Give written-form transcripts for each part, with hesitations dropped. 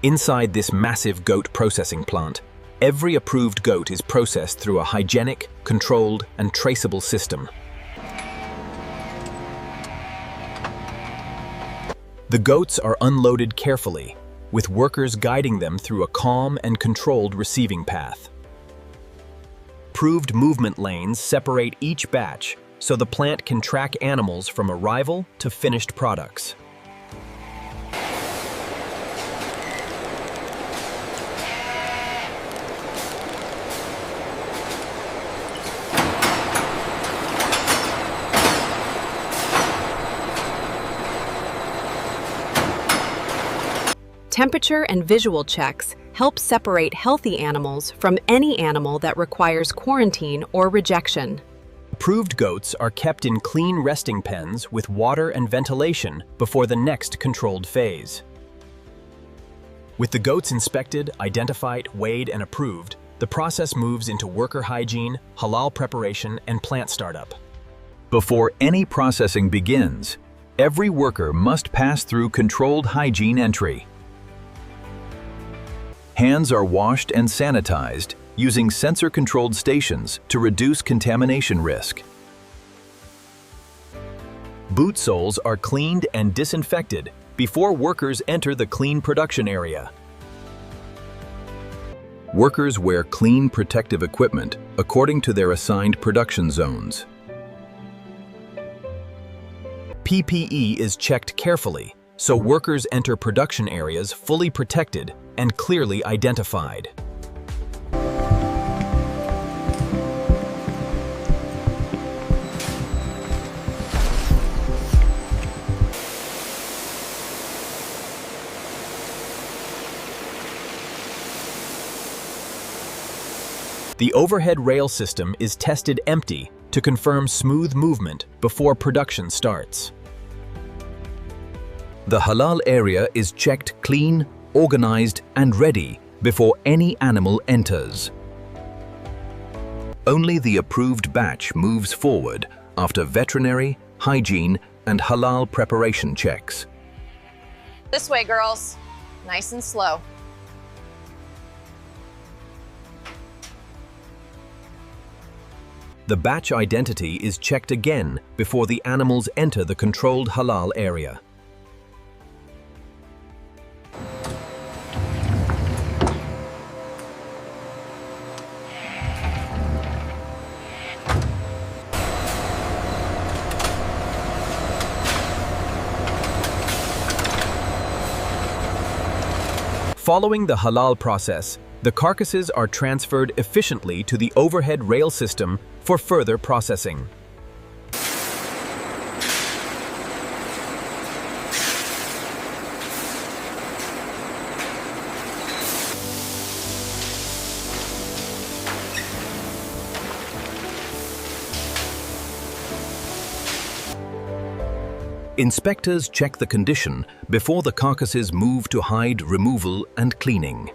Inside this massive goat processing plant, every approved goat is processed through a hygienic, controlled, and traceable system. The goats are unloaded carefully, with workers guiding them through a calm and controlled receiving path. Approved movement lanes separate each batch so the plant can track animals from arrival to finished products. Temperature and visual checks help separate healthy animals from any animal that requires quarantine or rejection. Approved goats are kept in clean resting pens with water and ventilation before the next controlled phase. With the goats inspected, identified, weighed, and approved, the process moves into worker hygiene, halal preparation, and plant startup. Before any processing begins, every worker must pass through controlled hygiene entry. Hands are washed and sanitized using sensor-controlled stations to reduce contamination risk. Boot soles are cleaned and disinfected before workers enter the clean production area. Workers wear clean protective equipment according to their assigned production zones. PPE is checked carefully, so workers enter production areas fully protected and clearly identified. The overhead rail system is tested empty to confirm smooth movement before production starts. The halal area is checked clean, organized, and ready before any animal enters. Only the approved batch moves forward after veterinary, hygiene, and halal preparation checks. This way, girls. Nice and slow. The batch identity is checked again before the animals enter the controlled halal area. Following the halal process, the carcasses are transferred efficiently to the overhead rail system for further processing. Inspectors check the condition before the carcasses move to hide removal and cleaning.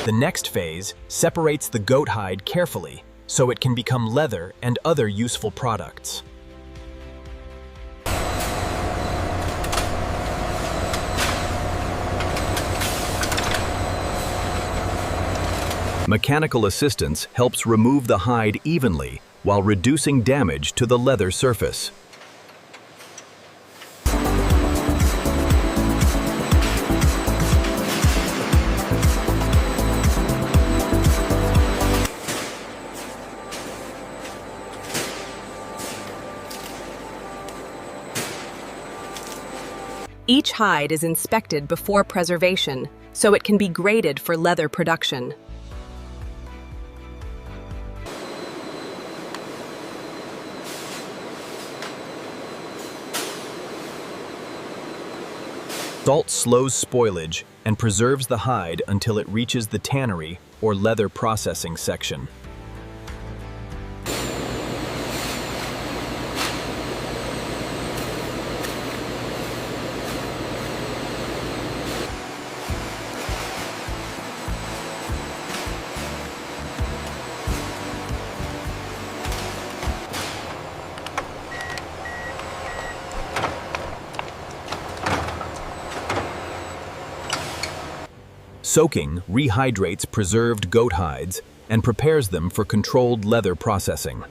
The next phase separates the goat hide carefully so it can become leather and other useful products. Mechanical assistance helps remove the hide evenly while reducing damage to the leather surface. Each hide is inspected before preservation, so it can be graded for leather production. Salt slows spoilage and preserves the hide until it reaches the tannery or leather processing section. Soaking rehydrates preserved goat hides and prepares them for controlled leather processing.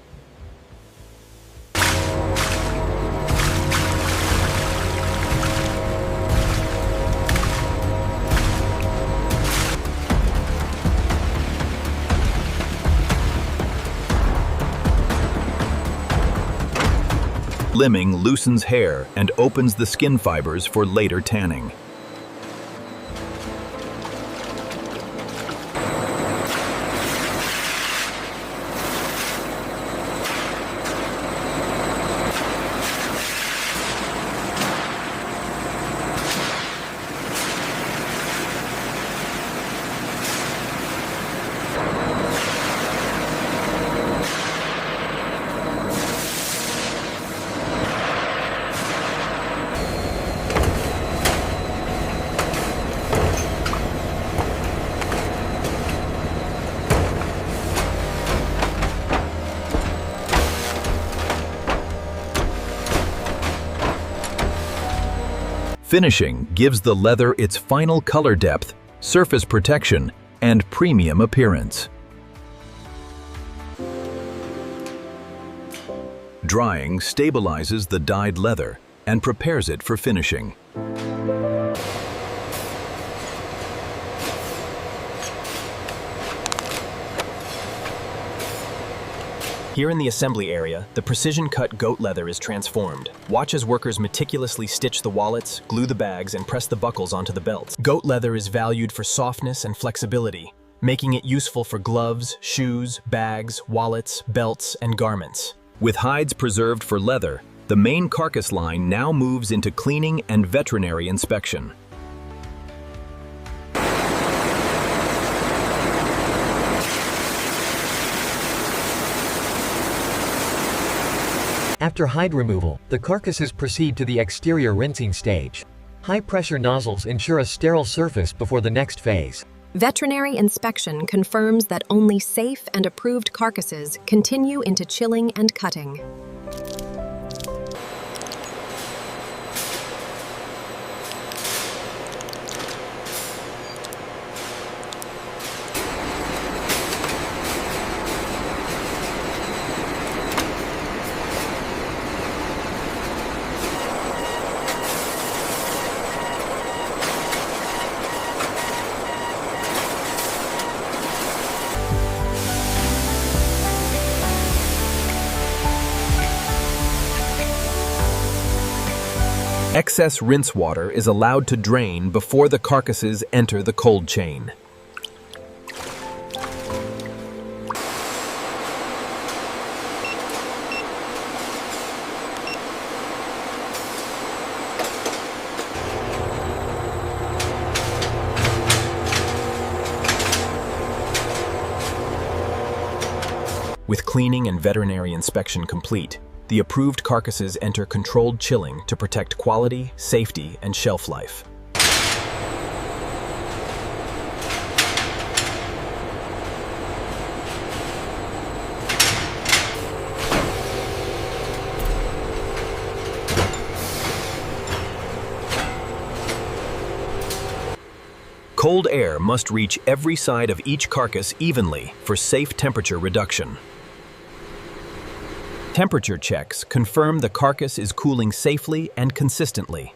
Limbing loosens hair and opens the skin fibers for later tanning. Finishing gives the leather its final color depth, surface protection, and premium appearance. Drying stabilizes the dyed leather and prepares it for finishing. Here in the assembly area, the precision-cut goat leather is transformed. Watch as workers meticulously stitch the wallets, glue the bags, and press the buckles onto the belts. Goat leather is valued for softness and flexibility, making it useful for gloves, shoes, bags, wallets, belts, and garments. With hides preserved for leather, the main carcass line now moves into cleaning and veterinary inspection. After hide removal, the carcasses proceed to the exterior rinsing stage. High-pressure nozzles ensure a sterile surface before the next phase. Veterinary inspection confirms that only safe and approved carcasses continue into chilling and cutting. Excess rinse water is allowed to drain before the carcasses enter the cold chain. With cleaning and veterinary inspection complete, the approved carcasses enter controlled chilling to protect quality, safety, and shelf life. Cold air must reach every side of each carcass evenly for safe temperature reduction. Temperature checks confirm the carcass is cooling safely and consistently.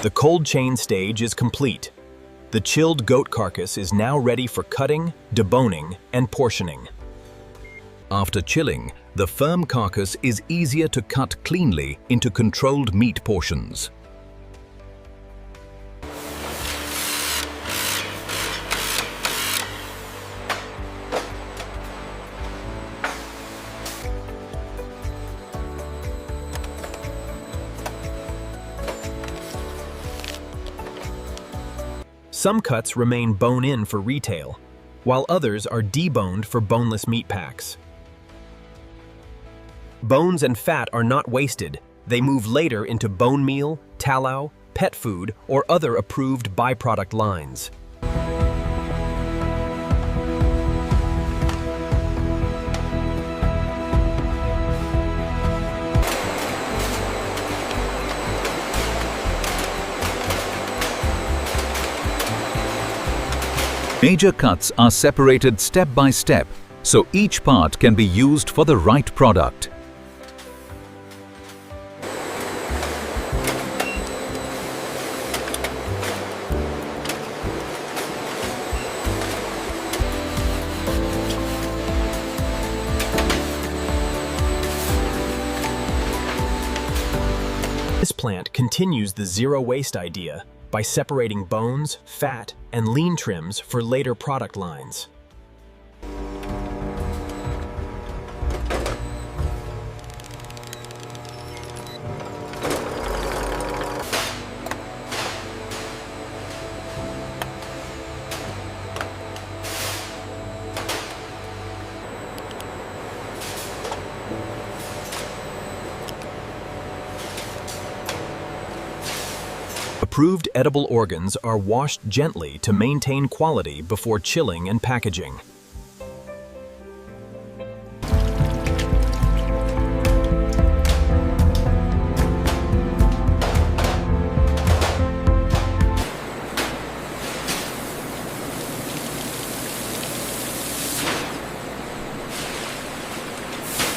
The cold chain stage is complete. The chilled goat carcass is now ready for cutting, deboning, and portioning. After chilling, the firm carcass is easier to cut cleanly into controlled meat portions. Some cuts remain bone-in for retail, while others are deboned for boneless meat packs. Bones and fat are not wasted. They move later into bone meal, tallow, pet food, or other approved byproduct lines. Major cuts are separated step by step, so each part can be used for the right product. This plant continues the zero-waste idea by separating bones, fat, and lean trims for later product lines. Approved edible organs are washed gently to maintain quality before chilling and packaging.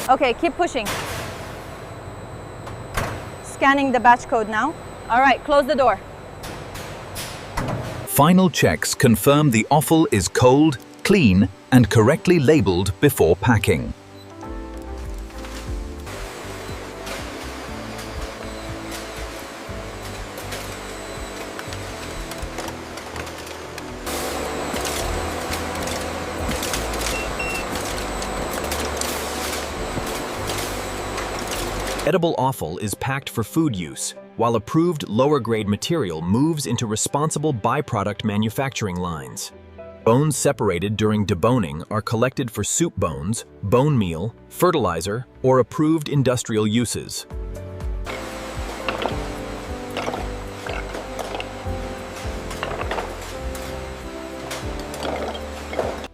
Okay, keep pushing. Scanning the batch code now. All right, close the door. Final checks confirm the offal is cold, clean, and correctly labeled before packing. Edible offal is packed for food use, while approved lower-grade material moves into responsible byproduct manufacturing lines. Bones separated during deboning are collected for soup bones, bone meal, fertilizer, or approved industrial uses.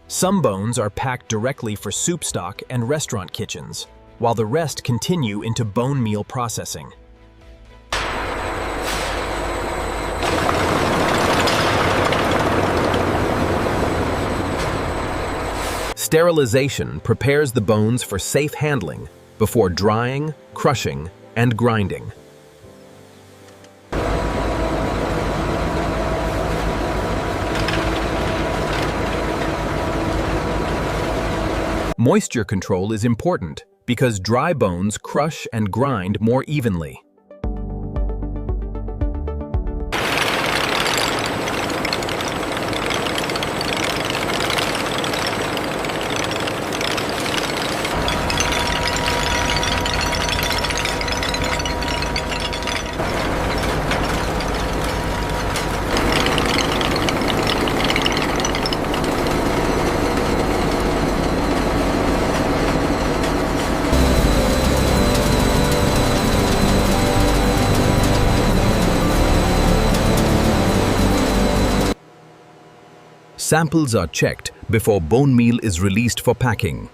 Some bones are packed directly for soup stock and restaurant kitchens, while the rest continue into bone meal processing. Sterilization prepares the bones for safe handling before drying, crushing, and grinding. Moisture control is important because dry bones crush and grind more evenly. Samples are checked before bone meal is released for packing.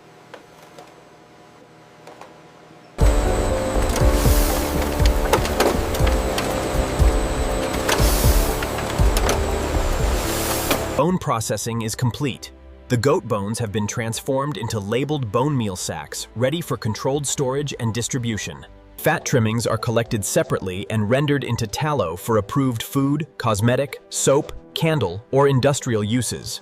Bone processing is complete. The goat bones have been transformed into labeled bone meal sacks, ready for controlled storage and distribution. Fat trimmings are collected separately and rendered into tallow for approved food, cosmetic, soap, candle, or industrial uses.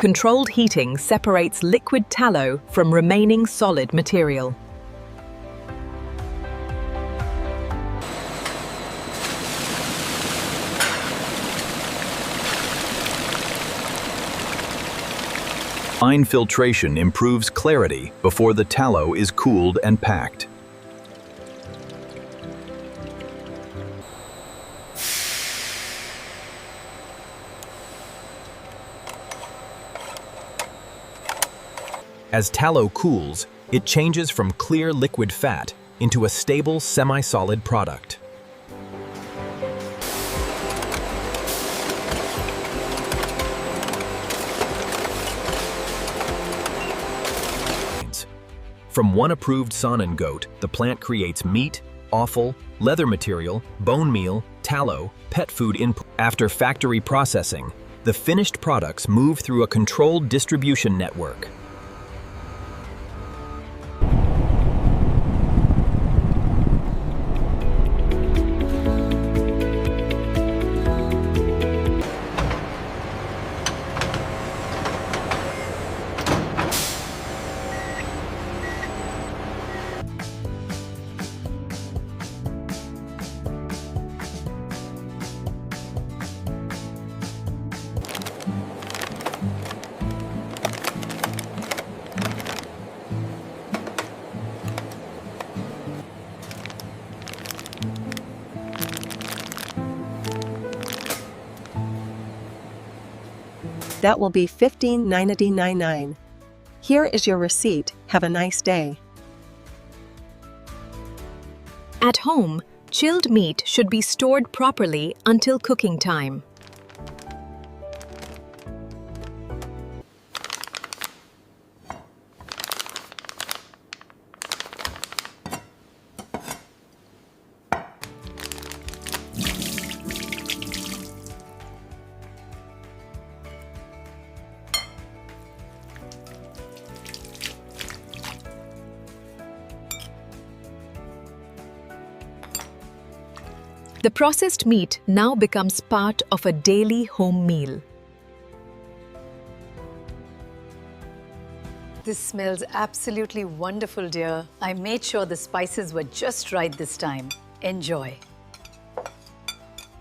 Controlled heating separates liquid tallow from remaining solid material. Fine filtration improves clarity before the tallow is cooled and packed. As tallow cools, it changes from clear liquid fat into a stable semi-solid product. From one approved Saanen goat, the plant creates meat, offal, leather material, bone meal, tallow, pet food input. After factory processing, the finished products move through a controlled distribution network. That will be $15.99. Here is your receipt. Have a nice day. At home, chilled meat should be stored properly until cooking time. The processed meat now becomes part of a daily home meal. This smells absolutely wonderful, dear. I made sure the spices were just right this time. Enjoy.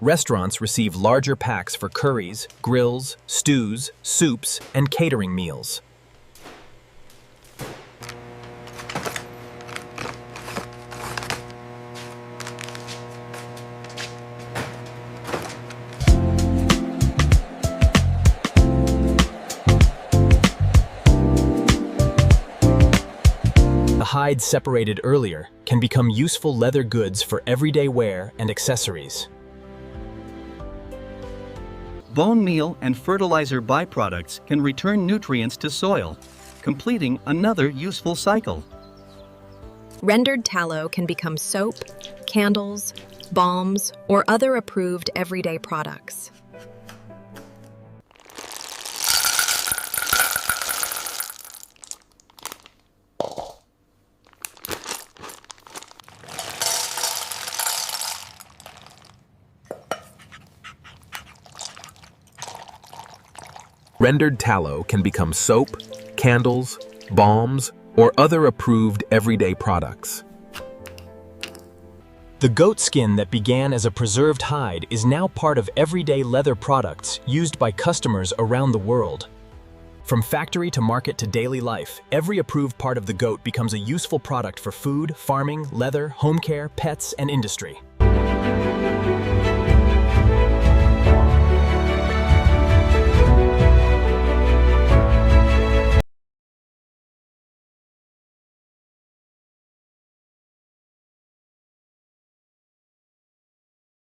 Restaurants receive larger packs for curries, grills, stews, soups, and catering meals. The hides separated earlier can become useful leather goods for everyday wear and accessories. Bone meal and fertilizer byproducts can return nutrients to soil, completing another useful cycle. Rendered tallow can become soap, candles, balms, or other approved everyday products. Rendered tallow can become soap, candles, balms, or other approved everyday products. The goat skin that began as a preserved hide is now part of everyday leather products used by customers around the world. From factory to market to daily life, every approved part of the goat becomes a useful product for food, farming, leather, home care, pets, and industry.